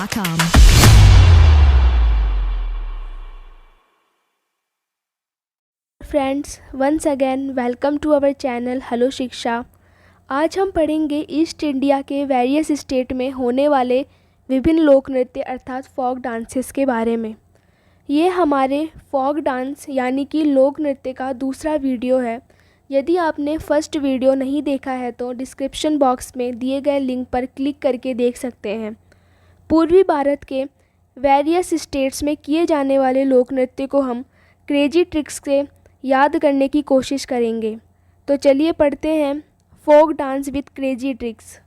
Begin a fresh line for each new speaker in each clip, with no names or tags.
helloशिक्षा.com।
Friends, once again welcome to our channel hello Shiksha. आज हम पढ़ेंगे ईस्ट इंडिया के वेरियस स्टेट में होने वाले विभिन्न लोक नृत्य अर्थात फोक डांसेस के बारे में। ये हमारे फोक डांस यानी कि लोक नृत्य का दूसरा वीडियो है। यदि आपने फर्स्ट वीडियो नहीं देखा है तो डिस्क्रिप्शन बॉक्स में दिए गए लिंक पर क्लिक करके देख सकते हैं। पूर्वी भारत के वेरियस स्टेट्स में किए जाने वाले लोक नृत्य को हम क्रेजी ट्रिक्स से याद करने की कोशिश करेंगे। तो चलिए पढ़ते हैं folk dance with crazy tricks.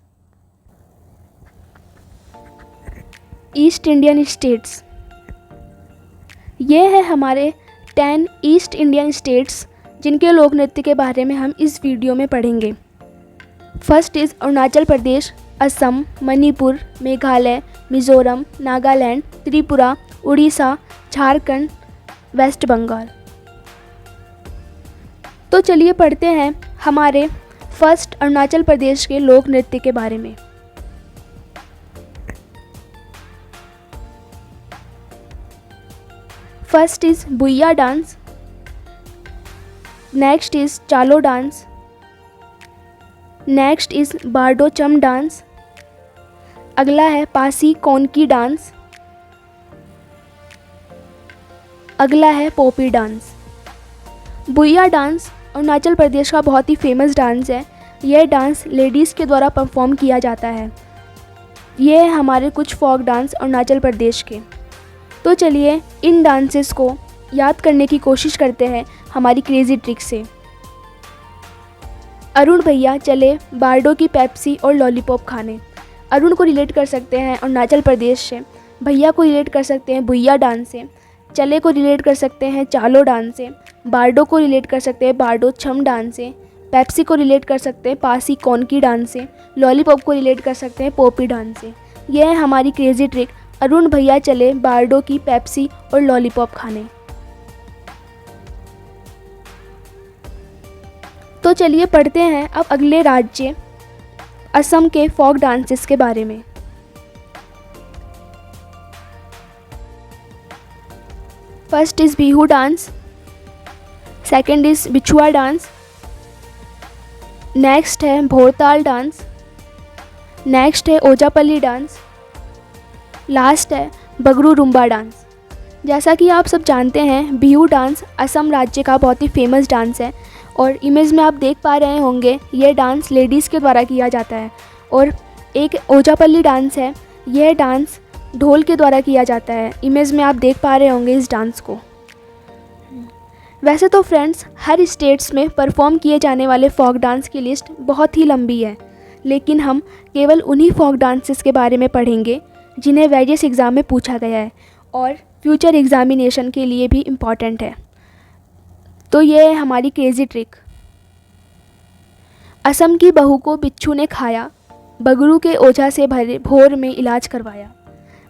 East Indian states, ये है हमारे 10 ईस्ट इंडियन स्टेट्स जिनके लोक नृत्य के बारे में हम इस वीडियो में पढ़ेंगे। First is Arunachal Pradesh, Assam, Manipur, Meghalaya, Mizoram, Nagaland, Tripura, Orissa, Jharkhand, West Bengal. तो चलिए पढ़ते हैं हमारे फर्स्ट अरुणाचल प्रदेश के लोक नृत्य के बारे में। First is बुइया dance, next is चालो डांस, नेक्स्ट इज बारडो चम डांस, अगला है पासी कोनकी डांस, अगला है पोपी डांस। बुइया डांस अरुणाचल प्रदेश का बहुत ही फेमस डांस है। यह डांस लेडीज़ के द्वारा परफॉर्म किया जाता है। ये है हमारे कुछ फोक डांस अरुणाचल प्रदेश के। तो चलिए इन डांसेस को याद करने की कोशिश करते हैं हमारी क्रेजी ट्रिक से। अरुण भैया चले बारडो की पेप्सी और लॉलीपॉप खाने। अरुण को रिलेट कर सकते हैं अरुणाचल प्रदेश से, भैया को रिलेट कर सकते हैं बुइया डांस से, चले को रिलेट कर सकते हैं चालो डांस से, बारडो को रिलेट कर सकते हैं बारडो छम डांस से, पेप्सी को रिलेट कर सकते हैं पासी कोनकी डांस से, लॉलीपॉप को रिलेट कर सकते हैं पोपी डांस से। यह है हमारी क्रेजी ट्रिक, अरुण भैया चले बारडो की पेप्सी और लॉलीपॉप खाने। तो चलिए पढ़ते हैं अब अगले राज्य असम के फोक डांसेस के बारे में। First is Bihu dance, second is बिछुआ डांस, नेक्स्ट है भोरताल डांस, नेक्स्ट है ओजापल्ली डांस, लास्ट है बगरू रुम्बा डांस। जैसा कि आप सब जानते हैं बिहू डांस असम राज्य का बहुत ही फेमस डांस है और इमेज में आप देख पा रहे होंगे ये डांस लेडीज़ के द्वारा किया जाता है। और एक ओजापल्ली डांस है, यह डांस ढोल के द्वारा किया जाता है। इमेज में आप देख पा रहे होंगे इस डांस को। वैसे तो फ्रेंड्स हर स्टेट्स में परफॉर्म किए जाने वाले फोक डांस की लिस्ट बहुत ही लंबी है, लेकिन हम केवल उन्हीं फोक डांसेस के बारे में पढ़ेंगे जिन्हें वेरियस एग्ज़ाम में पूछा गया है और फ्यूचर एग्जामिनेशन के लिए भी इम्पॉर्टेंट है। तो ये है हमारी क्रेजी ट्रिक। असम की बहू को बिच्छू ने खाया, बगरू के ओझा से भरे भोर में इलाज करवाया।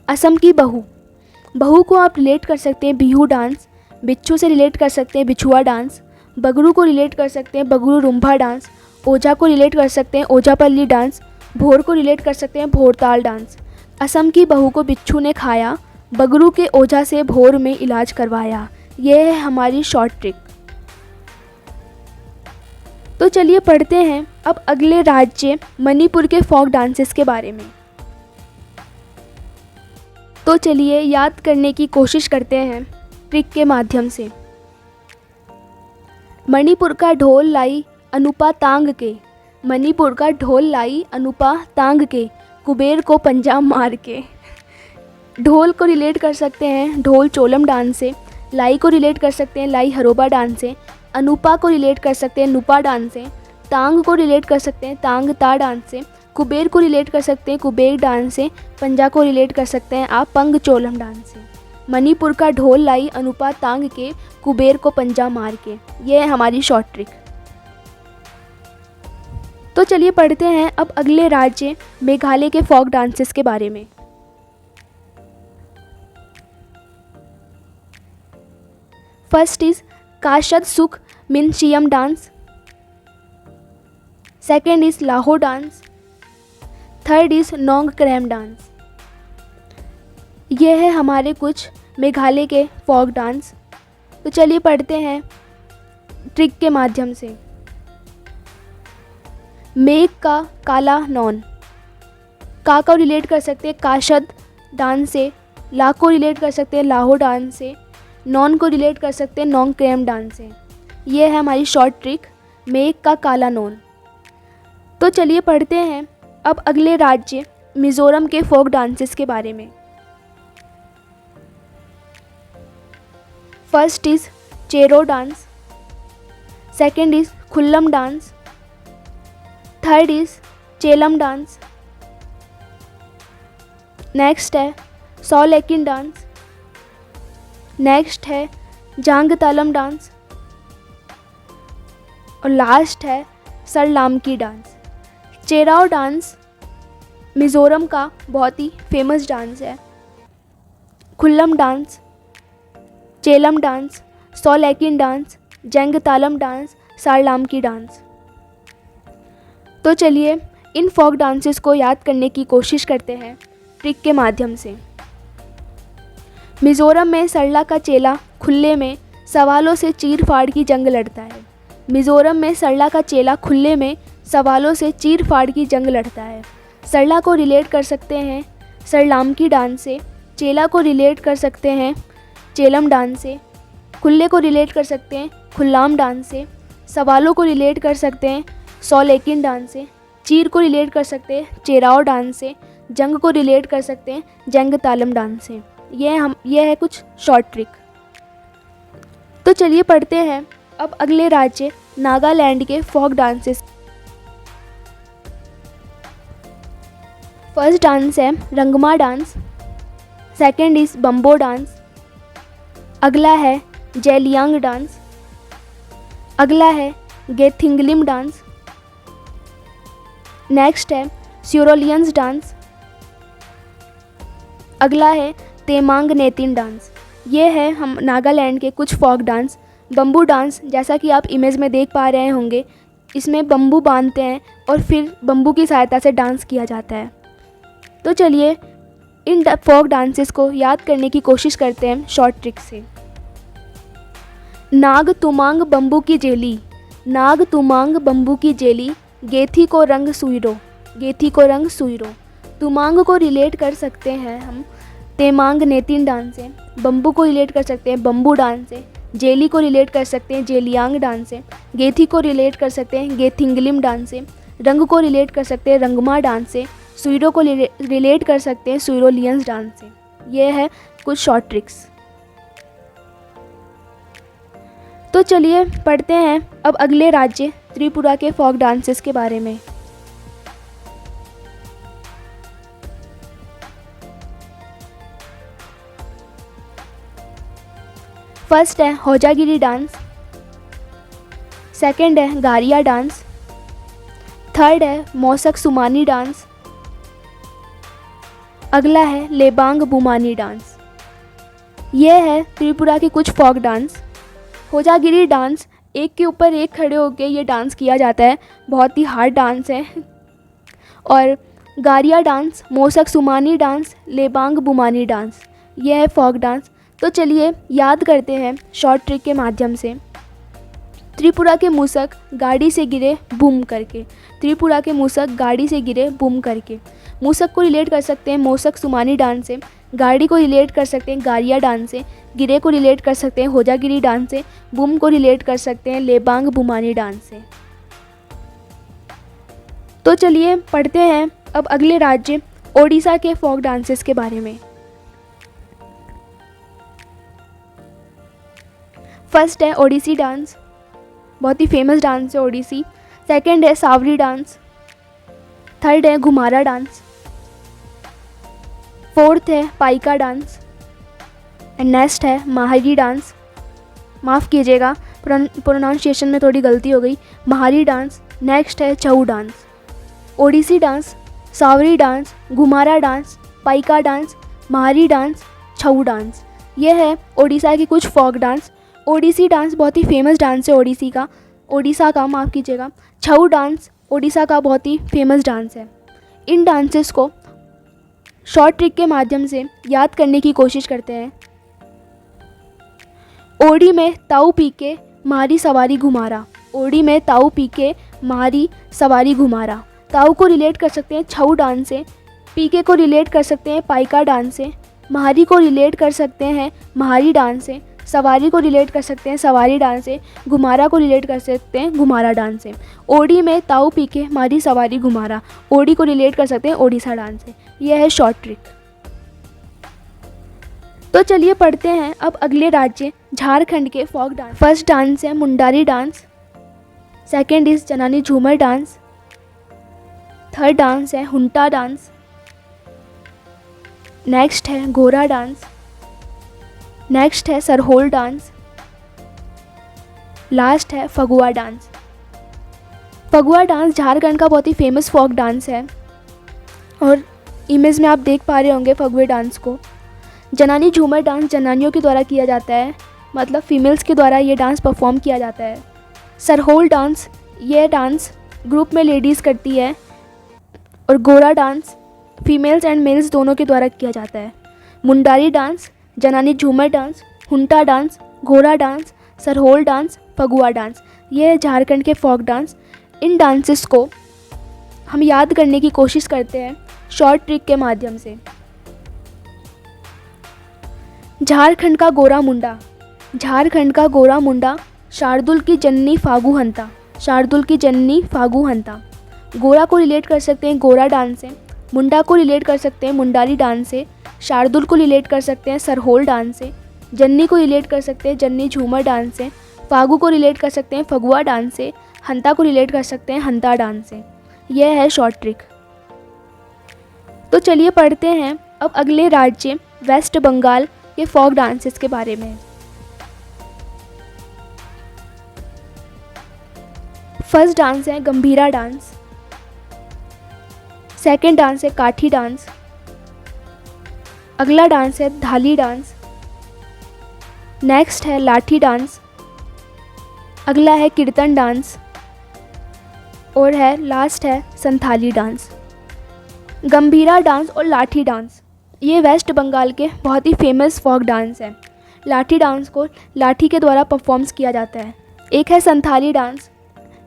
असम की बहू को आप रिलेट कर सकते हैं बिहू डांस, बिच्छू से रिलेट कर सकते हैं बिछुआ डांस, बगरू को रिलेट कर सकते हैं बगरू रुम्भा डांस, ओझा को रिलेट कर सकते हैं ओजापल्ली डांस, भोर को रिलेट कर सकते हैं भोरताल डांस। असम की बहू को बिच्छू ने खाया, बगरू के ओझा से भोर में इलाज करवाया। ये है हमारी शॉर्ट ट्रिक। तो चलिए पढ़ते हैं अब अगले राज्य मणिपुर के फोक डांसेस के बारे में। तो चलिए याद करने की कोशिश करते हैं ट्रिक के माध्यम से। मणिपुर का ढोल लाई अनुपा तांग के, मणिपुर का ढोल लाई अनुपा तांग के, कुबेर को पंजा मार के। ढोल को रिलेट कर सकते हैं ढोल चोलम डांस से, लाई को रिलेट कर सकते हैं लाई हरोबा डांस से, अनुपा को रिलेट कर सकते हैं नुपा डांस से, तांग को रिलेट कर सकते हैं तांग ता डांस से, कुबेर को रिलेट कर सकते हैं कुबेर डांस से, पंजा को रिलेट कर सकते हैं आप पंग चोलम डांस से। मणिपुर का ढोल लाई अनुपा तांग के, कुबेर को पंजा मार के। ये है हमारी शॉर्ट ट्रिक। तो चलिए पढ़ते हैं अब अगले राज्य मेघालय के फोक डांसेस के बारे में। First is Ka Shad Suk Mynsiem dance, second is Laho dance, third is Nongkrem dance. ये है हमारे कुछ मेघालय के फोक डांस। तो चलिए पढ़ते हैं ट्रिक के माध्यम से। मेघ का काला नॉन, का को रिलेट कर सकते हैं काशद डांस से, ला को रिलेट कर सकते हैं लाहो डांस से, नॉन को रिलेट कर सकते हैं नोंग क्रेम डांस से। ये है हमारी शॉर्ट ट्रिक मेघ का काला नॉन। तो चलिए पढ़ते हैं अब अगले राज्य मिज़ोरम के फोक डांसेस के बारे में। First is Cheraw dance, second is Khuallam dance, third is Chheihlam dance, next है सॉलेकिन डांस, नेक्स्ट है जांग तालम डांस और लास्ट है सरलामकी डांस। चेराओ डांस मिज़ोरम का बहुत ही फेमस डांस है। खुल्लम डांस, चेलम डांस, सॉलेकिन डांस, जंग तालम डांस, सरलामकी डांस। तो चलिए इन फोक डांसेस को याद करने की कोशिश करते हैं ट्रिक के माध्यम से। मिज़ोरम में सरला का चेला खुले में सवालों से चीर फाड़ की जंग लड़ता है। मिज़ोरम में सरला का चेला खुले में सवालों से चीर फाड़ की जंग लड़ता है। सरला को रिलेट कर सकते हैं सरलामकी डांस से, चेला को रिलेट कर सकते हैं चेलम डांस से, खुले को रिलेट कर सकते हैं खुल्लाम डांस से, सवालों को रिलेट कर सकते हैं सॉलेकिन डांस से, चीर को रिलेट कर सकते हैं चेराओ डांस से, जंग को रिलेट कर सकते हैं जंग तालम डांस से। यह है कुछ शॉर्ट ट्रिक। तो चलिए पढ़ते हैं अब अगले राज्य नागालैंड के फोक डांसेस। फर्स्ट डांस है Rangma dance, second is bamboo dance, अगला है जेलियांग डांस, अगला है गेथिंगलिम डांस, नेक्स्ट है स्यूरोलियंस डांस, अगला है तेमांग नेतिन डांस। ये है हम नागालैंड के कुछ फोक डांस। बम्बू डांस, जैसा कि आप इमेज में देख पा रहे होंगे, इसमें बम्बू बांधते हैं और फिर बम्बू की सहायता से डांस किया जाता है। तो चलिए इन फोक डांसेस को याद करने की कोशिश करते हैं शॉर्ट ट्रिक से। नाग तुमांग बम्बू की जेली, नाग तुमांग बम्बू की जेली, गेथी को रंग सुइरो, गेथी को रंग सुइरो। तुमांग को रिलेट कर सकते हैं हम तेमांग नेतिन डांस से, बम्बू को रिलेट कर सकते हैं बम्बू डांस से, जेली को रिलेट कर सकते हैं जेलियांग डांस से, गेथी को रिलेट कर सकते हैं गेथिंगलिम डांस से, रंग को रिलेट कर सकते हैं रंगमा डांस से, सुइरो को रिलेट कर सकते हैं सुइरोलियंस डांस से। ये है कुछ शॉर्ट ट्रिक्स। तो चलिए पढ़ते हैं अब अगले राज्य त्रिपुरा के फोक डांसेस के बारे में। फर्स्ट है होजागिरी डांस, सेकंड है गारिया डांस, थर्ड है मौसक सुमानी डांस, अगला है लेबांग बुमानी डांस। यह है त्रिपुरा के कुछ फोक डांस। होजागिरी डांस एक के ऊपर एक खड़े होकर ये डांस किया जाता है, बहुत ही हार्ड डांस है। और गारिया डांस, मौसक सुमानी डांस, लेबांग बुमानी डांस, यह है फोक डांस। तो चलिए याद करते हैं शॉर्ट ट्रिक के माध्यम से। त्रिपुरा के मूसक गाड़ी से गिरे बूम करके, त्रिपुरा के मूसक गाड़ी से गिरे बूम करके। मूसक को रिलेट कर सकते हैं मौसक सुमानी डांस से, गाड़ी को रिलेट कर सकते हैं गारिया डांस से, गिरे को रिलेट कर सकते हैं होजागिरी डांस से, बूम को रिलेट कर सकते हैं लेबांग बुमानी डांस से। तो चलिए पढ़ते हैं अब अगले राज्य ओडिशा के फोक डांसेस के बारे में। फर्स्ट है ओडिसी डांस, बहुत ही फेमस डांस है ओडिसी। सेकंड है सावरी डांस, थर्ड है घुमारा डांस, फोर्थ है पाइका डांस एंड नेक्स्ट है माहरी डांस। माफ़ कीजिएगा, प्रोनाउंसिएशन में थोड़ी गलती हो गई। माहरी डांस। नेक्स्ट है Chhau dance. Odissi dance, Savari dance, Ghumura dance, Paika dance, Mahari dance, Chhau dance, यह है ओडिशा के कुछ फोक डांस। ओडिसी डांस बहुत ही फेमस डांस है ओडिशा का माफ़ कीजिएगा। छऊ डांस ओडिशा का बहुत ही फेमस डांस है। इन डांसेस को शॉर्ट ट्रिक के माध्यम से याद करने की कोशिश करते हैं। ओड़ी में ताऊ पी के मारी सवारी घुमारा। ओड़ी में ताऊ पी के मारी सवारी घुमारा। ताऊ को रिलेट कर सकते हैं छऊ डांस से, पीके को रिलेट कर सकते हैं पाइका डांस से, महारी को रिलेट कर सकते हैं महारी डांस से, सवारी को रिलेट कर सकते हैं सवारी डांस से, घुमारा को रिलेट कर सकते हैं घुमारा डांस से। ओड़ी में ताऊ पी के मारी सवारी घुमारा, ओड़ी को रिलेट कर सकते हैं ओडिशा डांस से। यह है शॉर्ट ट्रिक। तो चलिए पढ़ते हैं अब अगले राज्य झारखंड के फोक डांस। फर्स्ट डांस है मुंडारी डांस, सेकेंड इज जनानी झूमर डांस, थर्ड डांस है हुंटा डांस, नेक्स्ट है घोड़ा डांस, नेक्स्ट है सरहोल डांस, लास्ट है फगुआ डांस। फगुआ डांस झारखंड का बहुत ही फेमस फोक डांस है और इमेज में आप देख पा रहे होंगे फगुए डांस को। जनानी झूमर डांस जनानियों के द्वारा किया जाता है, मतलब फीमेल्स के द्वारा ये डांस परफॉर्म किया जाता है। सरहोल डांस, ये डांस ग्रुप में लेडीज़ करती है और घोड़ा डांस फीमेल्स एंड मेल्स दोनों के द्वारा किया जाता है। मुंडारी डांस, जनानी झूमर डांस, हुंटा डांस, घोड़ा dance, Sarhol dance, Phagua dance, ये है झारखंड के फोक डांस। इन डांसेस को हम याद करने की कोशिश करते हैं शॉर्ट ट्रिक के माध्यम से। झारखंड का गोरा मुंडा, झारखंड का गोरा मुंडा, शार्दुल की जननी फागु हंता, शार्दुल की जननी फागु हंता। गोरा को रिलेट कर सकते हैं गोरा डांस से, मुंडा को रिलेट कर सकते हैं मुंडारी डांस से, शार्दुल को रिलेट कर सकते हैं सरहोल डांस से, जन्नी को रिलेट कर सकते हैं जन्नी झूमर डांस से, फागु को रिलेट कर सकते हैं फगुआ डांस से, हंता को रिलेट कर सकते हैं हंता डांस से। यह है शॉर्ट ट्रिक। तो चलिए पढ़ते हैं अब अगले राज्य वेस्ट बंगाल के फोक डांसेस के बारे में। फर्स्ट डांस है गंभीरा डांस, सेकेंड डांस है काठी डांस, अगला डांस है धाली डांस, नेक्स्ट है लाठी डांस, अगला है कीर्तन डांस और है लास्ट है संथाली डांस। गंभीरा डांस और लाठी डांस ये वेस्ट बंगाल के बहुत ही फेमस फोक डांस है। लाठी डांस को लाठी के द्वारा परफॉर्म्स किया जाता है। एक है संथाली डांस,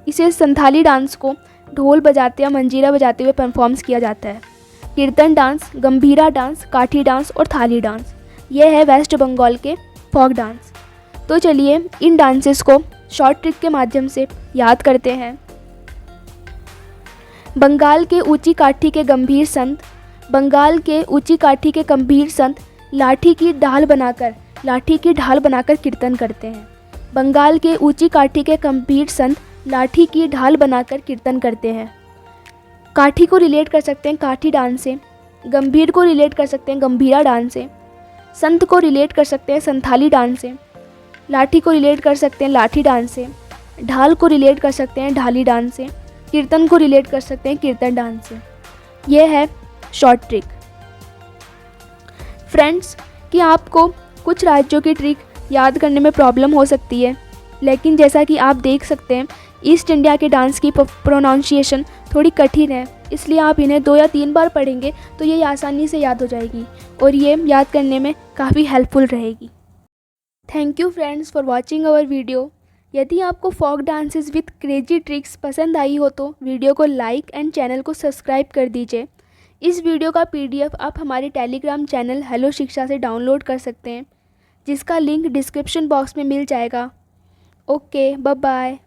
इसे संथाली डांस को ढोल बजाते या मंजीरा बजाते हुए परफॉर्म्स किया जाता है। कीर्तन डांस, गंभीरा डांस, काठी डांस और थाली डांस, ये है वेस्ट बंगाल के फोक डांस। तो चलिए इन डांसेस को शॉर्ट ट्रिक के माध्यम से याद करते हैं। बंगाल के ऊंची काठी के गंभीर संत, बंगाल के ऊंची काठी के गंभीर संत लाठी की ढाल बनाकर कीर्तन करते हैं। बंगाल के ऊंची काठी के गंभीर संत लाठी की ढाल बनाकर कीर्तन करते हैं। काठी को रिलेट कर सकते हैं काठी डांस से, गंभीर को रिलेट कर सकते हैं गंभीरा डांस से, संत को रिलेट कर सकते हैं संथाली डांस से, लाठी को रिलेट कर सकते हैं लाठी डांस से, ढाल को रिलेट कर सकते हैं ढाली डांस से, कीर्तन को रिलेट कर सकते हैं कीर्तन डांस से। यह है शॉर्ट ट्रिक। फ्रेंड्स, कि आपको कुछ राज्यों की ट्रिक याद करने में प्रॉब्लम हो सकती है, लेकिन जैसा कि आप देख सकते हैं ईस्ट इंडिया के डांस की प्रोनाउंसिएशन थोड़ी कठिन है, इसलिए आप इन्हें 2 या 3 बार पढ़ेंगे तो ये आसानी से याद हो जाएगी और ये याद करने में काफ़ी हेल्पफुल रहेगी। Thank you friends for watching our video. यदि आपको folk dances with crazy tricks पसंद आई हो तो वीडियो को लाइक एंड चैनल को सब्सक्राइब कर दीजिए। इस वीडियो का PDF आप हमारे टेलीग्राम चैनल हेलो शिक्षा से डाउनलोड कर सकते हैं, जिसका लिंक डिस्क्रिप्शन बॉक्स में मिल जाएगा। Okay, bye bye.